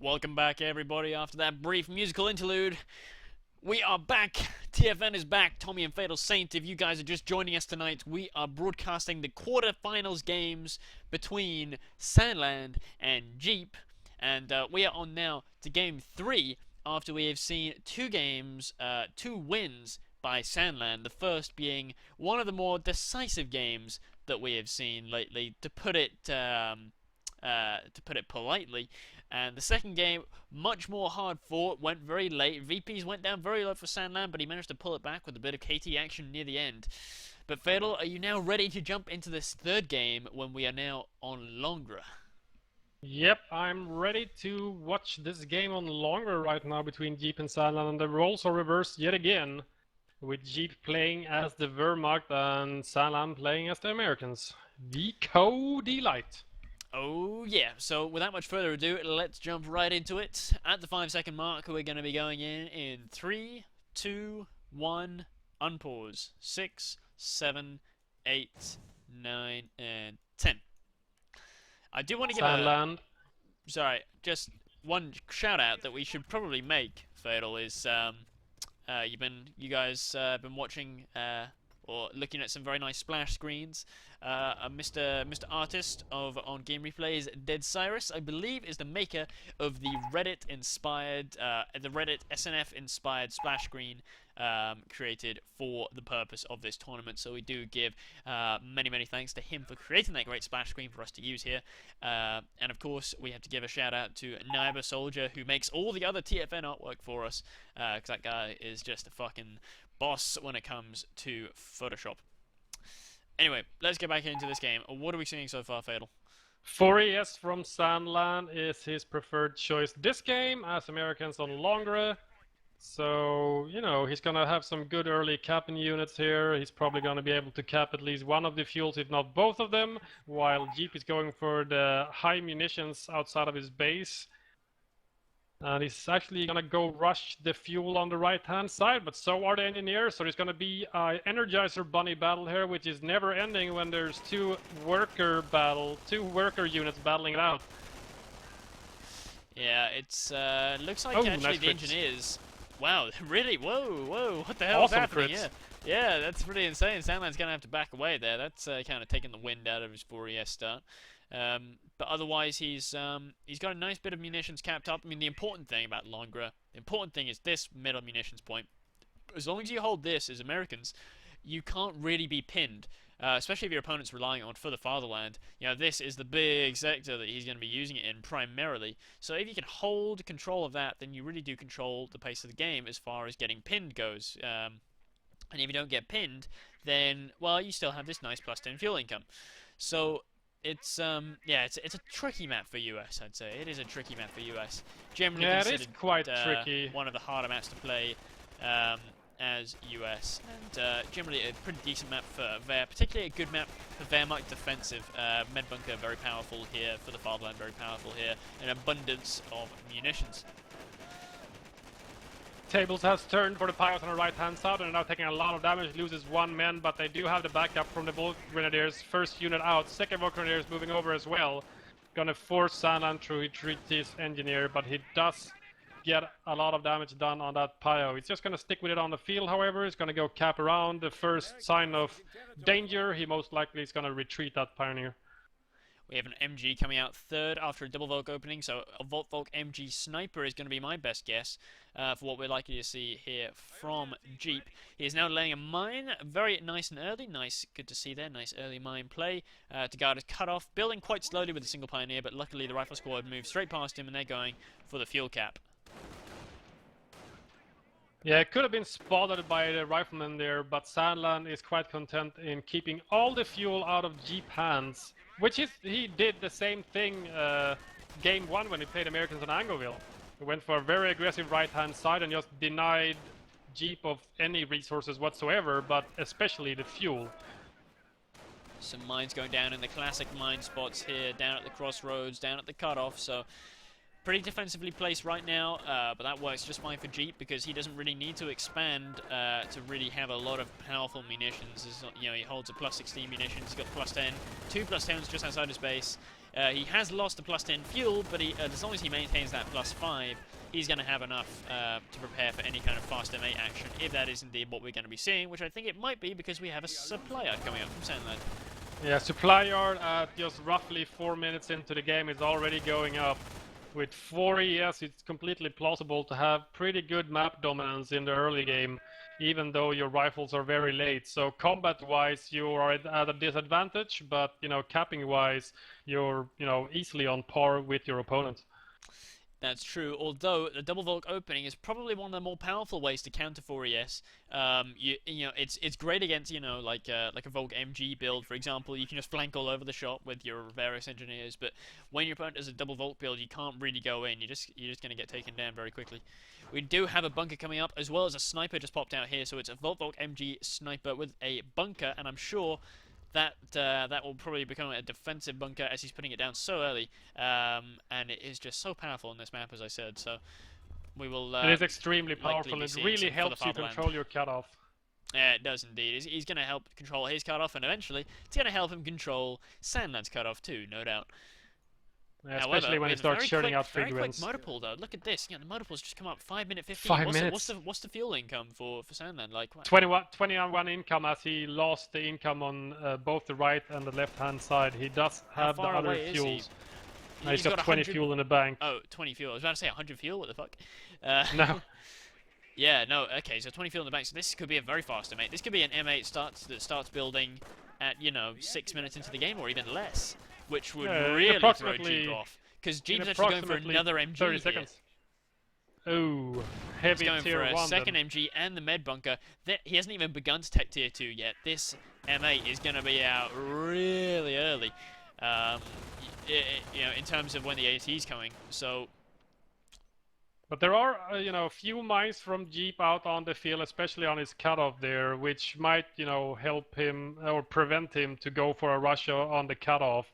Welcome back, everybody, after that brief musical interlude. We are back. TFN is back. Tommy and Fatal Saint, if you guys are just joining us tonight, we are broadcasting the quarterfinals games between Sandland and Jeep. And we are on now to game 3 after we have seen two wins by Sandland. The first being one of the more decisive games that we have seen lately, to put it politely. And the second game, much more hard fought, went very late. VPs went down very low for Sandland, but he managed to pull it back with a bit of KT action near the end. But Fatal, are you now ready to jump into this third game when we are now on longer? Yep, I'm ready to watch this game on longer right now between Jeep and Sandland, and the roles are reversed yet again, with Jeep playing as the Wehrmacht and Sandland playing as the Americans. The Co-Delight. Oh yeah, so without much further ado, let's jump right into it. At the 5-second mark, we're going to be going in 3, 2, 1, unpause. 6, 7, 8, 9, and 10. I do want to give Sandland. Sorry, just one shout out that we should probably make, Fatal, is you guys been watching or looking at some very nice splash screens. Mr. Artist on Game Replays, Dead Cyrus, I believe, is the maker of the Reddit SNF-inspired splash screen created for the purpose of this tournament. So we do give many thanks to him for creating that great splash screen for us to use here. And of course, we have to give a shout out to Naiba Soldier, who makes all the other TFN artwork for us, because that guy is just a fucking boss when it comes to Photoshop. Anyway, let's get back into this game. What are we seeing so far, Fatal? 4ES from Sandland is his preferred choice this game, as Americans on Longre. So, you know, he's gonna have some good early capping units here. He's probably gonna be able to cap at least one of the fuels, if not both of them, while Jeep is going for the high munitions outside of his base. And he's actually gonna go rush the fuel on the right-hand side, but so are the engineers. So there's gonna be an Energizer Bunny battle here, which is never ending when there's two worker units battling it out. Yeah, it's looks like actually nice the engineers. Wow, really? Whoa, what the hell is Awesome happening? crits. Yeah, that's pretty insane. Sandland's gonna have to back away there. That's kind of taking the wind out of his 4ES start. But otherwise, he's got a nice bit of munitions capped up. I mean, the important thing about Longra, the important thing is this middle munitions point. As long as you hold this as Americans, you can't really be pinned. Especially if your opponent's relying on for the fatherland. You know, this is the big sector that he's going to be using it in primarily. So if you can hold control of that, then you really do control the pace of the game as far as getting pinned goes. And if you don't get pinned, then, well, you still have this nice +10 fuel income. So it's it's a tricky map for US, I'd say. It is a tricky map for US. Generally Yeah, it considered is quite tricky. one of the harder maps to play as US, and generally a pretty decent map for Wehr, particularly a good map for Wehrmacht defensive. Med Bunker very powerful here, for the fatherland very powerful here, an abundance of munitions. Tables has turned for the pilots on the right-hand side, and are now taking a lot of damage, loses one man, but they do have the backup from the Volk Grenadiers. First unit out, second Volk Grenadiers moving over as well. Gonna force Sandland to retreat his engineer, but he does get a lot of damage done on that Pio. He's just gonna stick with it on the field, however. He's gonna go cap around the first sign of danger. He most likely is gonna retreat that Pioneer. We have an MG coming out third after a double Volk opening, so a Volk MG Sniper is going to be my best guess for what we're likely to see here from Jeep. He is now laying a mine, very nice and early. Nice, good to see there. Nice early mine play to guard his cutoff. Building quite slowly with a single Pioneer, but luckily the rifle squad moved straight past him and they're going for the fuel cap. Yeah, it could have been spotted by the rifleman there, but Sandland is quite content in keeping all the fuel out of Jeep hands, which is, he did the same thing game 1 when he played Americans on Angoville. He went for a very aggressive right-hand side and just denied Jeep of any resources whatsoever, but especially the fuel. Some mines going down in the classic mine spots here, down at the crossroads, down at the cutoff, so pretty defensively placed right now, but that works just fine for Jeep because he doesn't really need to expand to really have a lot of powerful munitions. You know, he holds a +16 munitions, he's got +10, 2 +10s just outside his base. He has lost the +10 fuel, but as long as he maintains that +5, he's going to have enough to prepare for any kind of fast M8 action, if that is indeed what we're going to be seeing, which I think it might be because we have a supply yard coming up from Sandland. Yeah, supply yard at just roughly 4 minutes into the game is already going up. With 4 ES, it's completely plausible to have pretty good map dominance in the early game, even though your rifles are very late. So combat-wise, you are at a disadvantage, but capping-wise, you're easily on par with your opponent. That's true, although the double Volk opening is probably one of the more powerful ways to counter 4ES. It's great against, like a Volk MG build, for example. You can just flank all over the shop with your various engineers, but when your opponent does a double Volk build, you can't really go in. You're just going to get taken down very quickly. We do have a bunker coming up, as well as a sniper just popped out here, so it's a Volk MG sniper with a bunker, and I'm sure that will probably become a defensive bunker as he's putting it down so early, and it is just so powerful in this map, as I said. So we will. It is extremely powerful. It really helps you control your cutoff. Yeah, it does indeed. He's going to help control his cutoff, and eventually it's going to help him control Sandland's cutoff too, no doubt. Yeah, especially when he starts churning out free very wins. quick motor pool though. Look at this. The motor pool's just come up 5 minute 15. 5 minutes. What's the fuel income for Sandland like? 21 income, as he lost the income on both the right and the left hand side. He does have the other fuels. He's got 20 fuel in the bank. Oh, 20 fuel. I was about to say 100 fuel. What the fuck? No. Yeah, no. Okay, so 20 fuel in the bank. So this could be a very fast M8. This could be an M8 that starts building at 6 minutes into the game or even less, which would really throw Jeep off. Because Jeep's actually going for another MG 30 seconds. Oh, heavy He's going tier for a 1 second MG and the med bunker. He hasn't even begun to tech tier 2 yet. This M8 is going to be out really early, in terms of when the AT's coming. So. But there are, a few mines from Jeep out on the field, especially on his cutoff there, which might, help him or prevent him to go for a rush on the cutoff,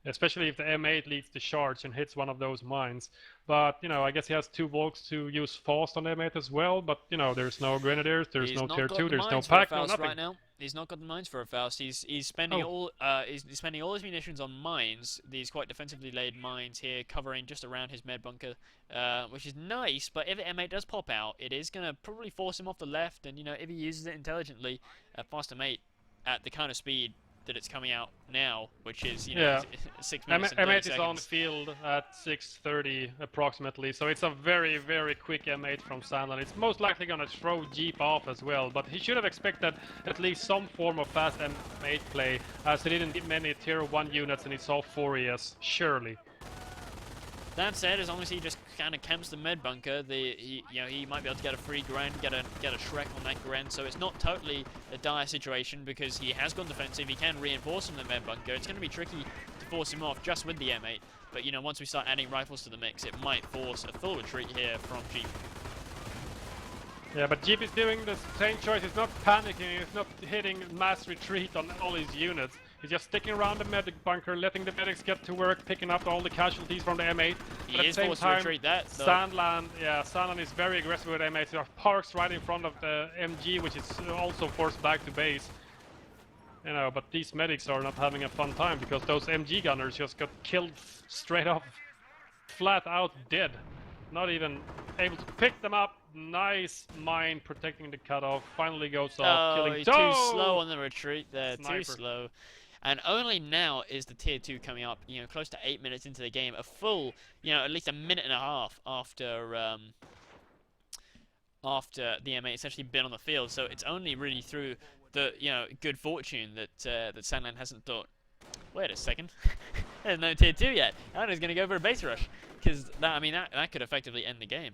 especially if the M8 leads the charge and hits one of those mines. But, I guess he has 2 Volks to use fast on the M8 as well, but, there's no Grenadiers, there's no Tier 2, there's no pack, no nothing. Right now. He's not got the mines for a Faust. He's spending all his munitions on mines. These quite defensively laid mines here, covering just around his med bunker, which is nice. But if the M8 does pop out, it is gonna probably force him off the left. And if he uses it intelligently, fast M8 at the kind of speed that it's coming out now, which is 6 minutes and 30 M8 seconds. is on the field at 6:30 approximately, so it's a very, very quick M8 from Sandland. It's most likely going to throw Jeep off as well, but he should have expected at least some form of fast M8 play, as he didn't get many tier 1 units and he saw 4 ES, surely. That said, as long as he just kind of camps the med bunker, he might be able to get a free Gren, get a Shrek on that Gren. So it's not totally a dire situation because he has gone defensive. He can reinforce him in the med bunker. It's going to be tricky to force him off just with the M8. But once we start adding rifles to the mix, it might force a full retreat here from Jeep. Yeah, but Jeep is doing the same choice. He's not panicking. He's not hitting mass retreat on all his units. He's just sticking around the medic bunker, letting the medics get to work, picking up all the casualties from the M8. He but is at the same forced time, to retreat that, though. Sandland is very aggressive with M8. He parks right in front of the MG, which is also forced back to base. But these medics are not having a fun time because those MG gunners just got killed straight off, flat out dead. Not even able to pick them up. Nice mine protecting the cutoff. Finally goes off, killing he's too slow on the retreat there. Sniper. Too slow. And only now is the tier 2 coming up, close to 8 minutes into the game, a full, at least a minute and a half after the M8's actually been on the field. So it's only really through the, good fortune that that Sandland hasn't thought, wait a second, there's no tier 2 yet. I'm just going to go for a base rush, because that could effectively end the game.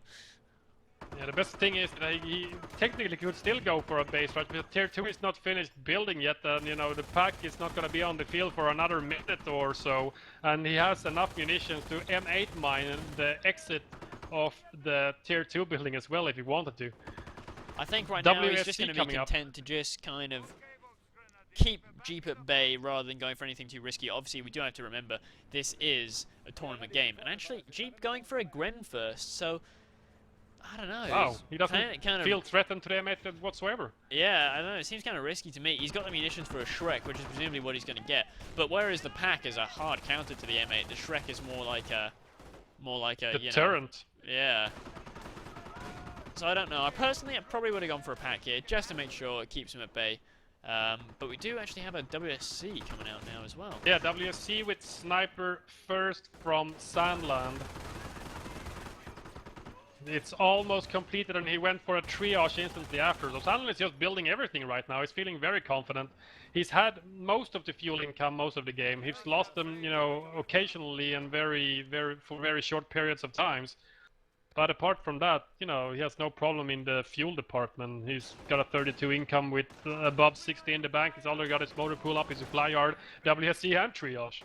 Yeah, the best thing is that he technically could still go for a base rush, but tier 2 is not finished building yet, and the pack is not going to be on the field for another minute or so, and he has enough munitions to M8 mine the exit of the tier 2 building as well if he wanted to. I think right now he's just going to be content to just kind of keep Jeep at bay rather than going for anything too risky. Obviously, we do have to remember this is a tournament game, and actually Jeep going for a Gren first, so I don't know. Wow, He's he doesn't playing it kind of, feel threatened to the M8 whatsoever. yeah, I don't know. It seems kind of risky to me. He's got the munitions for a Shrek, which is presumably what he's going to get. But whereas the Pack is a hard counter to the M8, the Shrek is more like a, Deterrent. Yeah. So I don't know. I probably would have gone for a Pack here, just to make sure it keeps him at bay. But we do actually have a WSC coming out now as well. Yeah, WSC with sniper first from Sandland. It's almost completed and he went for a triage instantly after. So Sandland is just building everything right now. He's feeling very confident. He's had most of the fuel income most of the game. He's lost them, you know, occasionally and for very short periods of times. But apart from that, you know, he has no problem in the fuel department. He's got a 32 income with above 60 in the bank. He's already got his motor pool up, his supply yard, WSC and triage.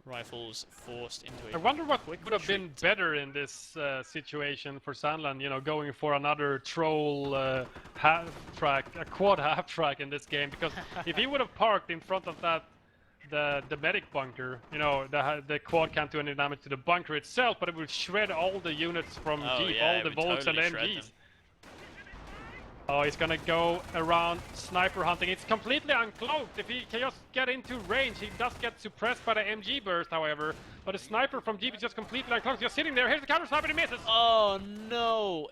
Rifles forced into a I wonder what quick would have been retreat. better in this situation for Sandland, you know, going for another troll half-track, a quad half-track in this game, because if he would have parked in front of that, the medic bunker, you know, the quad can't do any damage to the bunker itself, but it would shred all the units from Jeep, Yeah, all it the would Volks totally and shred MGs. them. Oh, he's gonna go around sniper hunting. It's completely uncloaked. If he can just get into range, he does get suppressed by the MG burst, however. But the sniper from Jeep is just completely uncloaked. Just sitting there. Here's the counter sniper, and he misses. Oh no!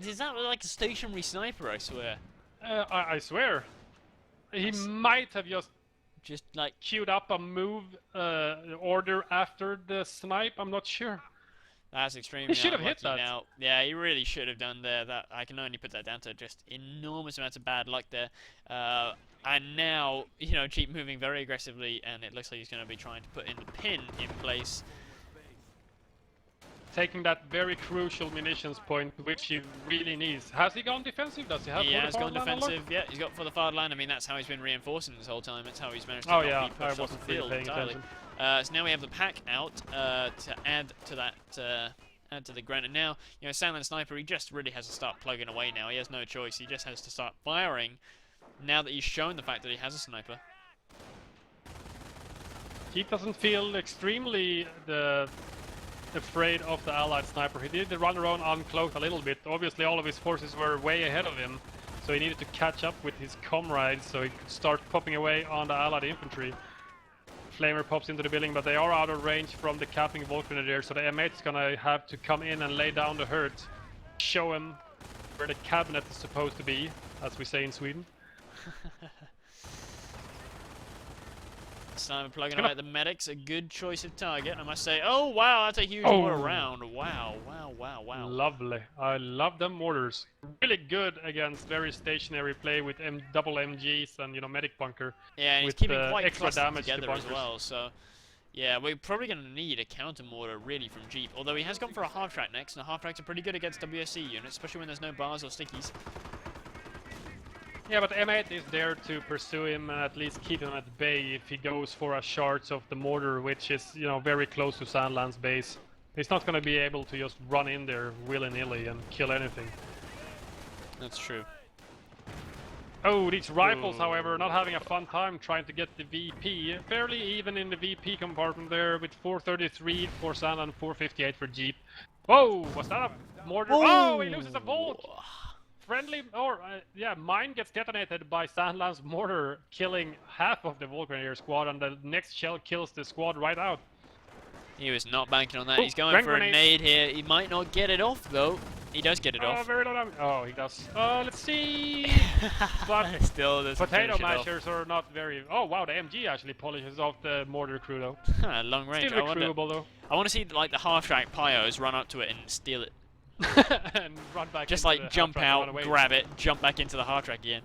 Is that like a stationary sniper? I swear. I swear. He might have Just like queued up a move order after the snipe. I'm not sure. that's extremely He should have hit unlucky that. now. Yeah, he really should have done there. That I can only put that down to just enormous amounts of bad luck there. And now, you know, Jeep moving very aggressively, and it looks like he's going to be trying to put in the pin in place. Taking that very crucial munitions point, which he really needs. Has he gone defensive? Does he have? He has gone fortified line defensive. Yeah, he's got for the far line. I mean, that's how he's been reinforcing this whole time. That's how he's managed to Oh not yeah, be I pushed off wasn't the really field paying entirely. attention. So now we have the Pack out to add to that. Add to the grunt, and now, you know, Sandland Sniper, he just really has to start plugging away now. He has no choice. He just has to start firing now that he's shown the fact that he has a sniper. He doesn't feel extremely afraid of the allied sniper. He did run around uncloaked a little bit. Obviously all of his forces were way ahead of him, so he needed to catch up with his comrades so he could start popping away on the allied infantry. Flamer pops into the building, but they are out of range from the capping Volksgrenadier, so the M8 is gonna have to come in and lay down the hurt, show him where the cabinet is supposed to be, as we say in Sweden. Sniper plugging away at the medics, a good choice of target, I must say. Oh wow, that's a huge mortar round. Wow, wow, wow, wow. Lovely. I love them mortars. Really good against very stationary play with double MGs and, you know, medic bunker. Yeah, and he's with keeping quite extra clustered damage to together as bunkers. well, so yeah, we're probably going to need a counter mortar really from Jeep, although he has gone for a half track next, and the half tracks are pretty good against WSC units, especially when there's no bars or stickies. Yeah, but M8 is there to pursue him and at least keep him at bay if he goes for a shards of the mortar, which is, you know, very close to Sandland's base. He's not going to be able to just run in there willy-nilly and kill anything. That's true. Oh, these rifles, however, not having a fun time trying to get the VP. Fairly even in the VP compartment there with 433 for Sandland, 458 for Jeep. Whoa, was that a mortar? Oh, he loses a Volk! Friendly, or yeah, mine gets detonated by Sandland's mortar, killing half of the Volksgrenadier squad, and the next shell kills the squad right out. He was not banking on that. Ooh, He's going grand for a grenade. nade here. He might not get it off, though. He does get it Oh, off. very low damage. Oh, he does. Let's see. But still doesn't potato finish it off. mashers are not very. Oh wow, the MG actually polishes off the mortar crew though. Long range. Still recruitable though. I want to see like the half track pyos run up to it and steal it. And run back. Just into like the jump half-track and run out, away. grab it, jump back into the half track again.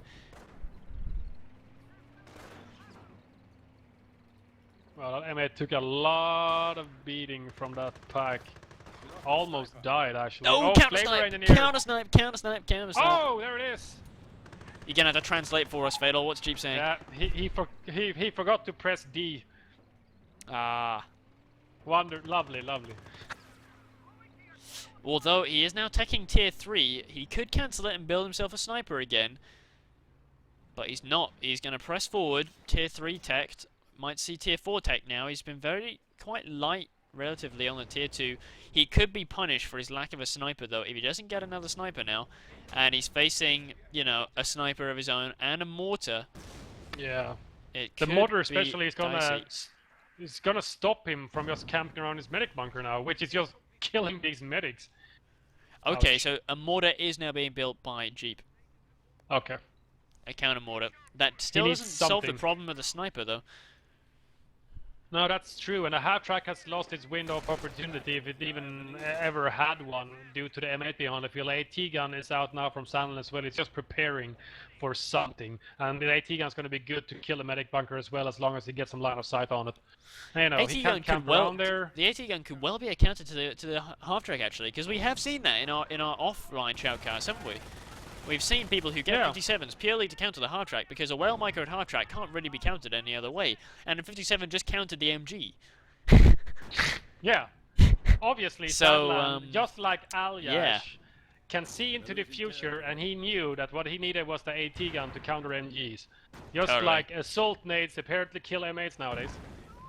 Well, that M8 took a lot of beating from that pack. Almost died actually. Oh, oh counter flavor snipe, engineer. counter snipe, counter snipe, counter snipe. Oh, there it is. You're gonna have to translate for us, Fatal. What's Jeep saying? Yeah, he forgot to press D. Ah. Lovely, lovely. Although he is now teching tier 3, he could cancel it and build himself a sniper again. But he's not. He's going to press forward. Tier 3 teched. Might see tier 4 tech now. He's been quite light relatively on the tier 2. He could be punished for his lack of a sniper, though. If he doesn't get another sniper now, and he's facing, you know, a sniper of his own and a mortar, Yeah. it The could mortar be especially is dicey. gonna stop him from just camping around his medic bunker now, which is just killing these medics. Okay, Ouch. so a mortar is now being built by Jeep. Okay. A counter mortar. That He still needs doesn't solve the something. problem of the sniper, though. No, that's true, and the half-track has lost its window of opportunity if it even ever had one due to the M8 behind the field. The AT gun is out now from Sandland as well. It's just preparing for something, and the AT gun is going to be good to kill the medic bunker as well, as long as he gets some line of sight on it. And, you know, he can't camp around there. The AT gun could well be a counter to the half track actually, because we have seen that in our offline shoutcasts, haven't we? We've seen people who get Yeah. 57s purely to counter the hard track because a well microed hard track can't really be countered any other way, and a 57 just countered the MG. Yeah, obviously, So, Sandland, just like Alyash, yeah. can see into the future, and he knew that what he needed was the AT gun to counter MGs. Just Totally. like assault nades apparently kill M8s nowadays.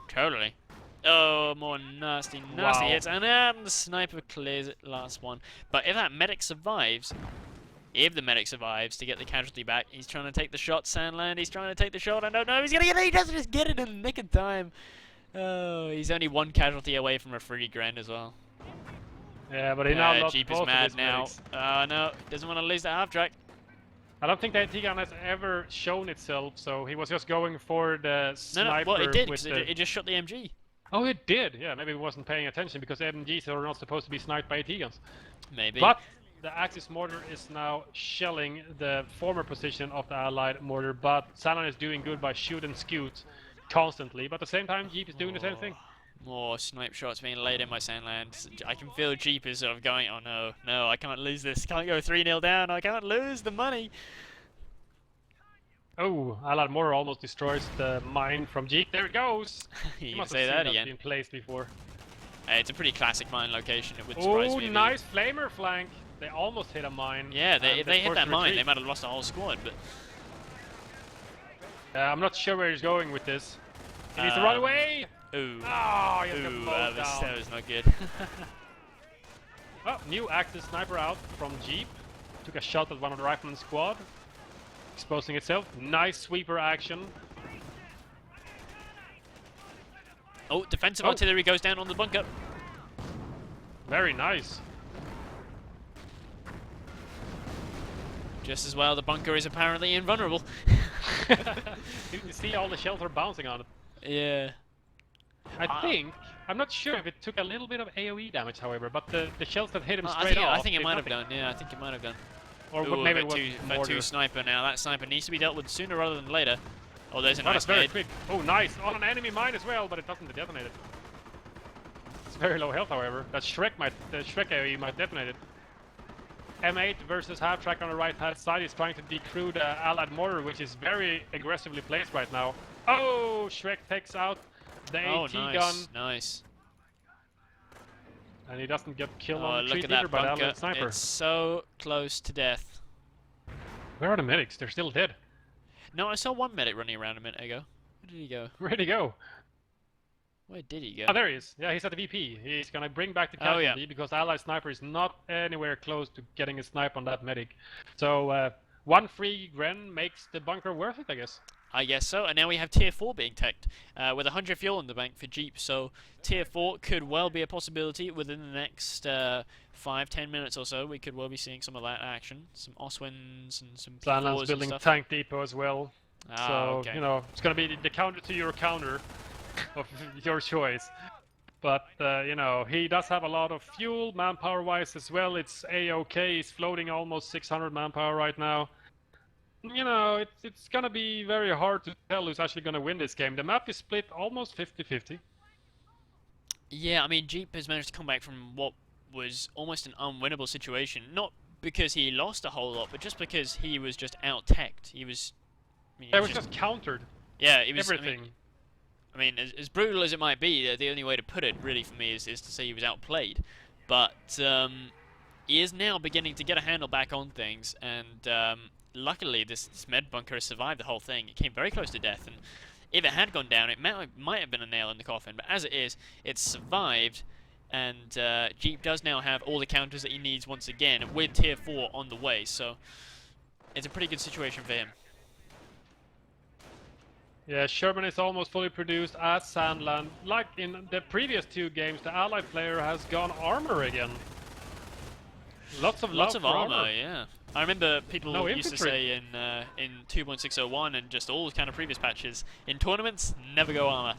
Totally. Oh, more nasty Wow. hits, and then the sniper clears it, last one. But if that medic survives, to get the casualty back, he's trying to take the shot, Sandland, he's trying to take the shot, I don't know, he's gonna get it, he doesn't just get it in the nick of time. Oh, he's only one casualty away from a free grand as well. Yeah, but he now lost Jeep both is of mad his now. medics. No, doesn't want to lose that half track. I don't think the AT gun has ever shown itself, so he was just going for the No, sniper well, it did, with 'cause the... it just shot the MG. Oh, it did! Yeah, maybe he wasn't paying attention, because MGs are not supposed to be sniped by AT guns. Maybe. But the Axis mortar is now shelling the former position of the Allied mortar, but Sandland is doing good by shoot and scoot constantly, but at the same time Jeep is doing the same thing. More snipe shots being laid in by Sandland. I can feel Jeep is sort of going, oh no, I can't lose this. Can't go 3-0 down. I can't lose the money. Oh, Allied mortar almost destroys the mine from Jeep. There it goes! You can must say have that seen again. been placed before. It's a pretty classic mine location. It would surprise Oh, me. nice flamer flank! They almost hit a mine. Yeah, and if they hit forced that mine, retreat. they might have lost the whole squad. But I'm not sure where he's going with this. He needs to run away! Ooh, Oh, he has got ooh, mowed down. that was not good. Oh, new Axis sniper out from Jeep. Took a shot at one of the rifleman's squad. Exposing itself. Nice sweeper action. Oh, defensive Oh. artillery goes down on the bunker. Very nice. Just as well, the bunker is apparently invulnerable. You can see all the shells are bouncing on it. Yeah. I think, I'm not sure if it took a little bit of AoE damage, however, but the shells that hit him I straight think, off. I think it did might have nothing. done. Yeah, I think it might have done. Or Ooh, maybe it that was two mortar. sniper now. That sniper needs to be dealt with sooner rather than later. Oh, there's a That nice is very nade. quick. Oh, nice. On an enemy mine as well, but it doesn't detonate it. It's very low health, however. The Shrek AoE might detonate it. M8 versus half track on the right hand side is trying to decrew the Allied mortar, which is very aggressively placed right now. Oh, Shrek takes out the Oh, AT nice, gun, nice. and he doesn't get killed Oh, on the look tree at either that by the bunker. Allied sniper. It's so close to death. Where are the medics? They're still dead. No, I saw one medic running around a minute ago. Where did he go? Where'd he go? Where did he go? Oh, there he is. Yeah, he's at the VP. He's gonna bring back the Oh, yeah. casualty because Allied sniper is not anywhere close to getting a snipe on that medic. So one free Gren makes the bunker worth it, I guess. I guess so. And now we have tier 4 being teched with 100 fuel in the bank for Jeep. So tier 4 could well be a possibility within the next 5-10 minutes or so. We could well be seeing some of that action. Some Oswins and some P4s Sandland's and building stuff. tank depot as well. Ah, So, okay. you know, it's gonna be the counter to your counter of your choice. But, you know, he does have a lot of fuel, manpower-wise as well. It's A-OK. He's floating almost 600 manpower right now. You know, it's gonna be very hard to tell who's actually gonna win this game. The map is split almost 50-50. Yeah, I mean, Jeep has managed to come back from what was almost an unwinnable situation. Not because he lost a whole lot, but just because he was just out-teched. He was... I mean, They were just countered. yeah, it was... Everything. I mean, as brutal as it might be, the only way to put it, really, for me, is to say he was outplayed. But he is now beginning to get a handle back on things, and luckily this med bunker has survived the whole thing. It came very close to death, and if it had gone down, it might have been a nail in the coffin. But as it is, it's survived, and Jeep does now have all the counters that he needs once again, with tier 4 on the way. So it's a pretty good situation for him. Yeah, Sherman is almost fully produced as Sandland. Like in the previous 2 games, the allied player has gone armor again. Lots of armor, yeah. I remember people used to infantry. say in 2.601 and just all kind of previous patches, in tournaments, never go armor.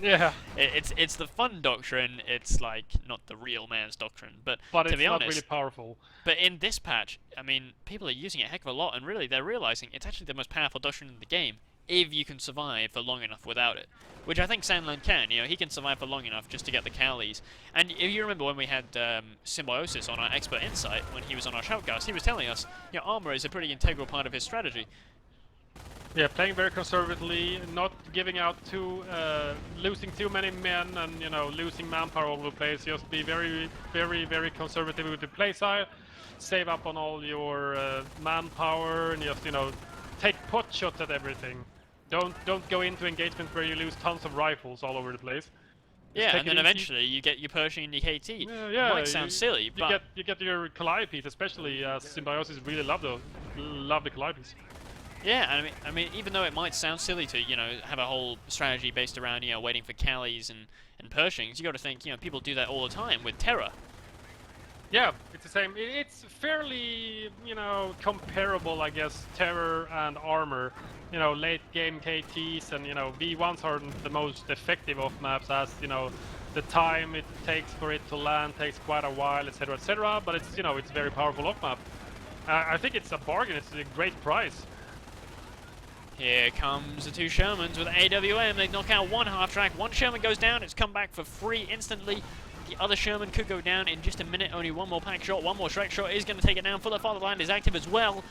Yeah. It's the fun doctrine. It's like not the real man's doctrine, but to it's be not honest, really powerful. But in this patch, I mean, people are using it a heck of a lot, and really they're realizing it's actually the most powerful doctrine in the game if you can survive for long enough without it. Which I think Sandland can. You know, he can survive for long enough just to get the Callies. And if you remember when we had Symbiosis on our Expert Insight, when he was on our shoutcast, he was telling us, you know, armor is a pretty integral part of his strategy. Yeah, playing very conservatively, not giving out losing too many men, and losing manpower all over the place. Just be very, very, very conservative with the play side. Save up on all your manpower, and just take pot shots at everything. Don't go into engagement where you lose tons of rifles all over the place. Yeah, and then eventually you get your Pershing and your KT. Yeah, might sound silly, but you get your Calliope, especially Symbiosis really love the Calliope. yeah, I mean, even though it might sound silly to have a whole strategy based around waiting for Callies and Pershings, you got to think people do that all the time with Terra. Yeah, it's the same. It's fairly, comparable, I guess, terror and armor. Late game KTs and, V1s are the most effective off maps, as, the time it takes for it to land takes quite a while, etc., etc. But it's, it's very powerful off map. I think it's a bargain. It's a great price. Here comes the 2 Shermans with AWM. They knock out 1 half-track. 1 Sherman goes down. It's come back for free instantly. The other Sherman could go down in just a minute. Only 1 more pack shot. 1 more Shrek shot is going to take it down. Fuller Fatherland is active as well.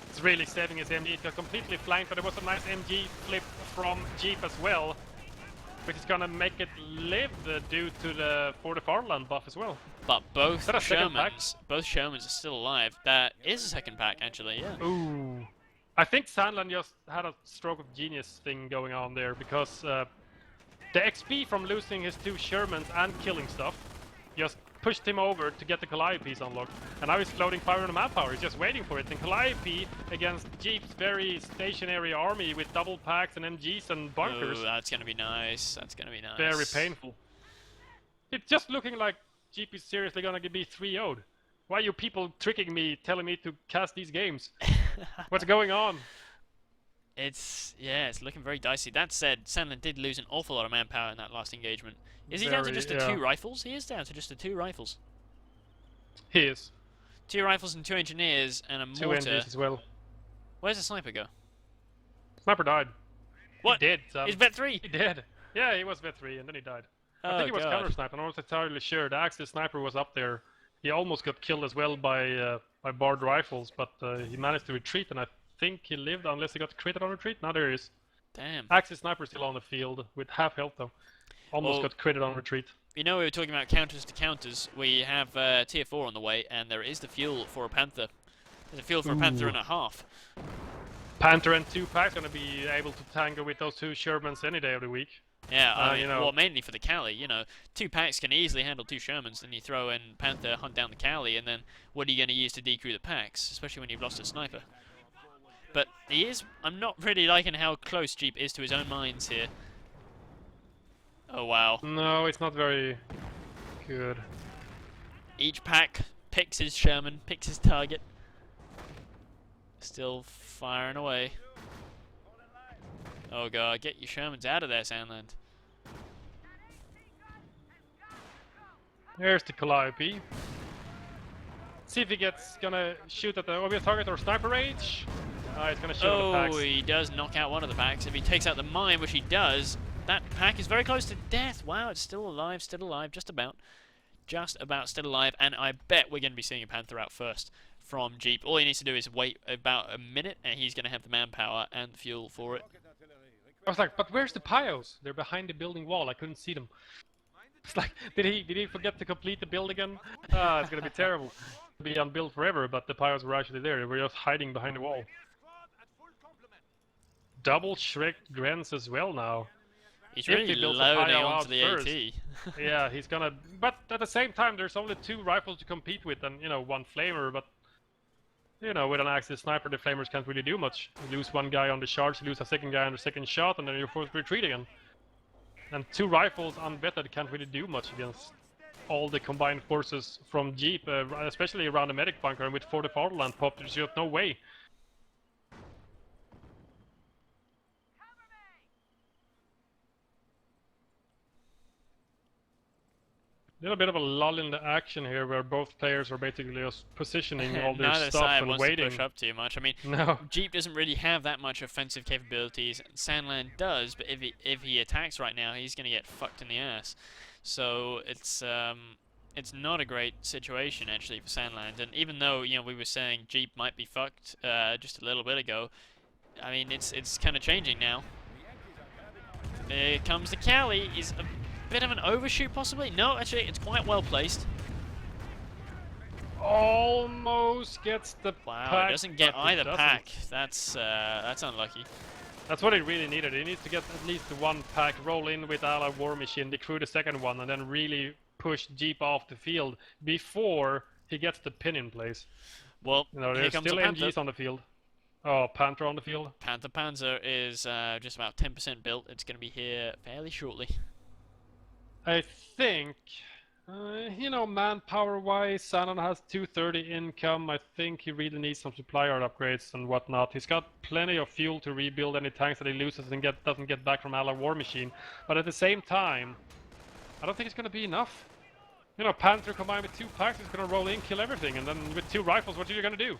It's really saving his MG. It got completely flanked, but there was a nice MG flip from Jeep as well, which is going to make it live due to the For the Fatherland buff as well. But both Shermans are still alive. That is a second pack, actually, yeah. Ooh. I think Sandland just had a stroke of genius thing going on there, because the XP from losing his 2 Shermans and killing stuff just pushed him over to get the Calliope's unlocked. And now he's floating 500 manpower. He's just waiting for it. And Calliope against Jeep's very stationary army with double packs and MGs and bunkers. Oh, that's going to be nice. That's going to be nice. Very painful. It's just looking like Jeep is seriously going to be 3-0'd. Why are you people tricking me, telling me to cast these games? What's going on? It's looking very dicey. That said, Sandland did lose an awful lot of manpower in that last engagement. Is he down to just the 2 rifles? He is down to just the 2 rifles. He is. 2 rifles and 2 engineers and a mortar. 2 engineers as well. Where's the sniper go? Sniper died. What? He did. He's vet 3. He did. Yeah, he was vet 3 and then he died. I think he was counter sniper. I'm not entirely sure. The Axis sniper was up there. He almost got killed as well by barred rifles, but he managed to retreat, and I think he lived unless he got critted on retreat. Now there he is. Damn. Axis sniper still on the field with half health though. Almost got critted on retreat. We know we were talking about counters to counters. We have tier 4 on the way, and there is the fuel for a Panther. There's a fuel for a Panther and a half. Panther and 2 packs gonna be able to tango with those 2 Shermans any day of the week. Yeah, I mean, well, mainly for the Callie. 2 packs can easily handle 2 Shermans. Then you throw in Panther, hunt down the Callie, and then what are you going to use to decrew the packs, especially when you've lost a sniper? But I'm not really liking how close Jeep is to his own mines here. Oh, wow. No, it's not very good. Each pack picks his Sherman, picks his target. Still firing away. Oh god, get your Shermans out of there, Sandland. There's the Calliope. See if he gonna shoot at the obvious target or sniper range. He's gonna shoot at the packs. Oh, he does knock out one of the packs. If he takes out the mine, which he does, that pack is very close to death. Wow, it's still alive, just about. Just about still alive, and I bet we're going to be seeing a Panther out first from Jeep. All he needs to do is wait about a minute, and he's going to have the manpower and the fuel for it. I was like, but where's the Pyos? They're behind the building wall. I couldn't see them. It's like, did he forget to complete the build again? It's gonna be terrible. It'll be unbuilt forever, but the Pyos were actually there. They were just hiding behind the wall. double Shrek Grens as well now. He's If really he builds a Pio loading onto out the first, AT. yeah, he's gonna. But at the same time, there's only 2 rifles to compete with, and one flamer. But with an Axis sniper, the flamers can't really do much. You lose one guy on the charge, you lose a second guy on the second shot, and then you're forced to retreat again. And 2 rifles unvetted can't really do much against all the combined forces from Jeep, especially around the medic bunker, and with 40 Fatherland pop, there's just no way. Little bit of a lull in the action here, where both players are basically just positioning all their Neither stuff side and wants waiting. to push up too much. I mean, No. Jeep doesn't really have that much offensive capabilities. Sandland does, but if he attacks right now, he's gonna get fucked in the ass. So it's not a great situation actually for Sandland. And even though we were saying Jeep might be fucked just a little bit ago, I mean it's kind of changing now. Here comes the Cali. Is a bit of an overshoot possibly? No, actually it's quite well placed. Almost gets the Wow, pack, it doesn't get but it either doesn't. pack. That's unlucky. That's what he really needed. He needs to get at least 1 pack, roll in with Allied War Machine, decrew the second one, and then really push Jeep off the field before he gets the pin in place. Well, here There's comes still the Panther. MGs on the field. Oh, Panther on the field. Panther Panzer is just about 10% built. It's going to be here fairly shortly. I think, manpower-wise, Sandland has 230 income. I think he really needs some supply yard upgrades and whatnot. He's got plenty of fuel to rebuild any tanks that he loses and doesn't get back from Allied War Machine. But at the same time, I don't think it's going to be enough. Panther combined with 2 packs is going to roll in, kill everything, and then with 2 rifles, what are you going to do?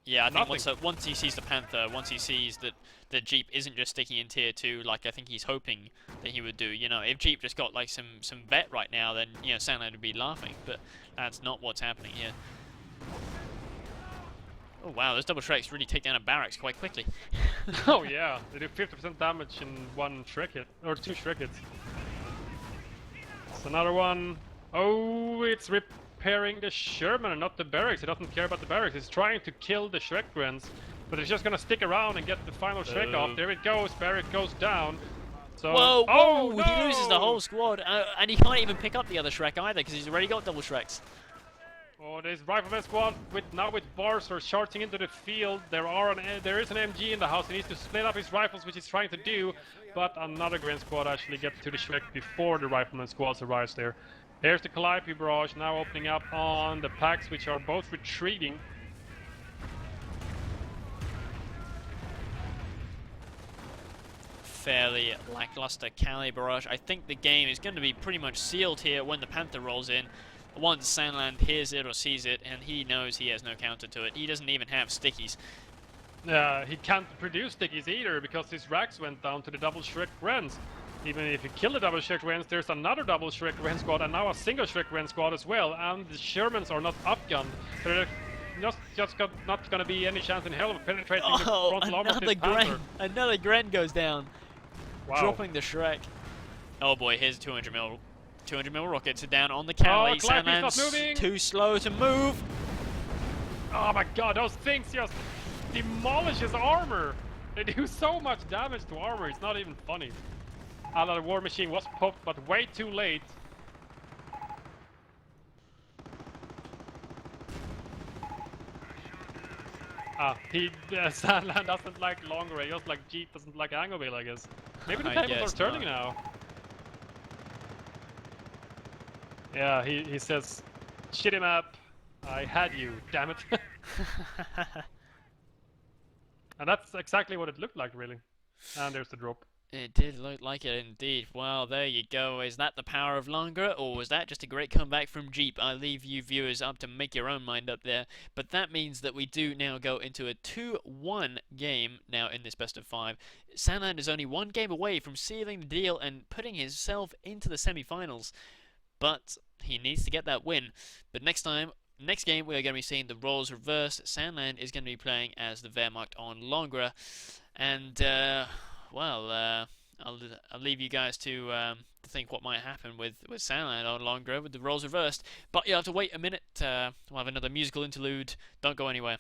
Yeah, I think Nothing. once he sees the Panther, once he sees that the Jeep isn't just sticking in tier 2, like I think he's hoping that he would do. If Jeep just got like some vet right now, then Sandland would be laughing. But that's not what's happening here. Oh wow, those double Shreks really take down a barracks quite quickly. Oh yeah, they do 50% damage in 1 Shrek hit, or 2 Shrek hits. It's another one. Oh, it's repairing the Sherman and not the barracks. He doesn't care about the barracks. He's trying to kill the Shrek Grens, but he's just gonna stick around and get the final Shrek off. There it goes. Barrack goes down. So, Whoa, oh, whoa! He loses the no! whole squad, and he can't even pick up the other Shrek either because he's already got double Shreks. Oh, this rifleman squad with bars are charging into the field. There is an MG in the house. He needs to split up his rifles, which he's trying to do. But another Gren squad actually gets to the Shrek before the rifleman squad arrives there. Here's the Calliope barrage now opening up on the packs, which are both retreating. Fairly lackluster Cali barrage. I think the game is going to be pretty much sealed here when the Panther rolls in. Once Sandland hears it or sees it, and he knows he has no counter to it. He doesn't even have stickies. He can't produce stickies either because his racks went down to the double Shrek Grens. Even if you kill the double Shrek Grens, there's another double Shrek Gren squad and now a single Shrek Gren squad as well. And the Shermans are not upgunned. So there's not going to be any chance in hell of penetrating the frontal armor of this Panther. Another Gren goes down, Wow. dropping the Shrek. Oh boy, here's 200 mil rockets down on the Cali. Calliope's not moving. Too slow to move. Oh my god, those things just demolish his armor. They do so much damage to armor, it's not even funny. Allied War Machine was popped, but way too late. Sandland doesn't like long range, just like Jeep doesn't like angle, I guess. Maybe the I tables guess are turning not. now. Yeah, he says, shitty map, I had you, damn it. And that's exactly what it looked like, really. And there's the drop. It did look like it indeed. Well, there you go. Is that the power of Langra, or was that just a great comeback from Jeep? I leave you viewers up to make your own mind up there. But that means that we do now go into a 2-1 game now in this best of 5. Sandland is only 1 game away from sealing the deal and putting himself into the semi-finals. But he needs to get that win. But next game, we are going to be seeing the roles reversed. Sandland is going to be playing as the Wehrmacht on Langra. And, I'll leave you guys to think what might happen with Sandland on Langra with the roles reversed. But you'll have to wait a minute. We'll have another musical interlude. Don't go anywhere.